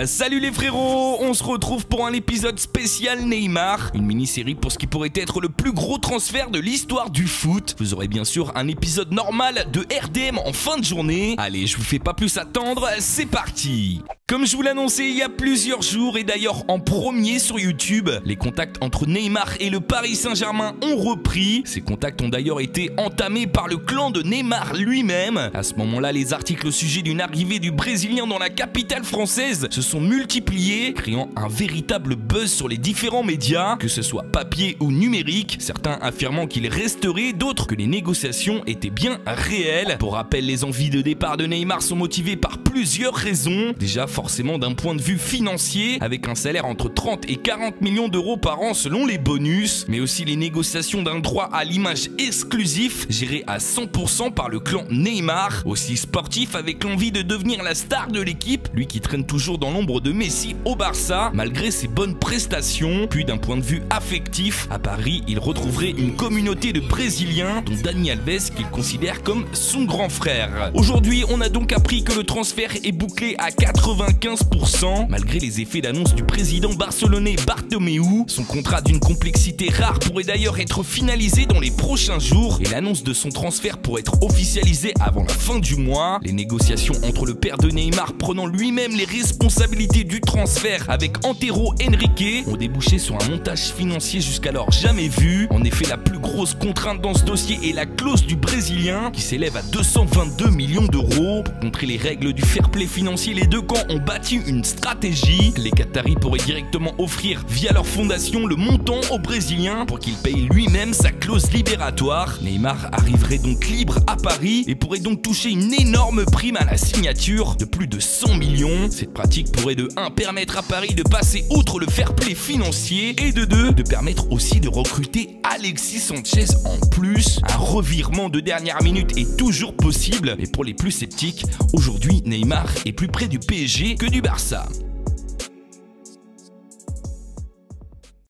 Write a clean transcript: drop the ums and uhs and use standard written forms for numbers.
Salut les frérots, on se retrouve pour un épisode spécial Neymar, une mini-série pour ce qui pourrait être le plus gros transfert de l'histoire du foot. Vous aurez bien sûr un épisode normal de RDM en fin de journée. Allez, je vous fais pas plus attendre, c'est parti. Comme je vous l'annonçais il y a plusieurs jours et d'ailleurs en premier sur YouTube, les contacts entre Neymar et le Paris Saint-Germain ont repris. Ces contacts ont d'ailleurs été entamés par le clan de Neymar lui-même. À ce moment-là, les articles au sujet d'une arrivée du Brésilien dans la capitale française se sont multipliés, créant un véritable buzz sur les différents médias, que ce soit papier ou numérique, certains affirmant qu'il resterait, d'autres que les négociations étaient bien réelles. Pour rappel, les envies de départ de Neymar sont motivées par plusieurs raisons. Déjà, forcément d'un point de vue financier, avec un salaire entre 30 et 40 millions d'euros par an selon les bonus, mais aussi les négociations d'un droit à l'image exclusif, géré à 100% par le clan Neymar, aussi sportif avec l'envie de devenir la star de l'équipe, lui qui traîne toujours dans l'ombre de Messi au Barça, malgré ses bonnes prestations. Puis d'un point de vue affectif, à Paris, il retrouverait une communauté de Brésiliens, dont Dani Alves qu'il considère comme son grand frère. Aujourd'hui, on a donc appris que le transfert est bouclé à 95%, malgré les effets d'annonce du président barcelonais Bartomeu. Son contrat d'une complexité rare pourrait d'ailleurs être finalisé dans les prochains jours, et l'annonce de son transfert pourrait être officialisée avant la fin du mois. Les négociations entre le père de Neymar prenant lui-même les responsabilités du transfert avec Antero Henrique ont débouché sur un montage financier jusqu'alors jamais vu. En effet, la plus grosse contrainte dans ce dossier est la clause du Brésilien, qui s'élève à 222 millions d'euros. Pour contrer les règles du fair play financier, les deux camps ont bâti une stratégie. Les Qataris pourraient directement offrir via leur fondation le montant au Brésilien pour qu'il paye lui-même sa clause libératoire. Neymar arriverait donc libre à Paris et pourrait donc toucher une énorme prime à la signature de plus de 100 millions. Cette pratique pourrait de 1 permettre à Paris de passer outre le fair play financier et de 2 de permettre aussi de recruter Alexis Sanchez en plus. Un revirement de dernière minute est toujours possible, mais pour les plus sceptiques, aujourd'hui Neymar est plus près du PSG que du Barça.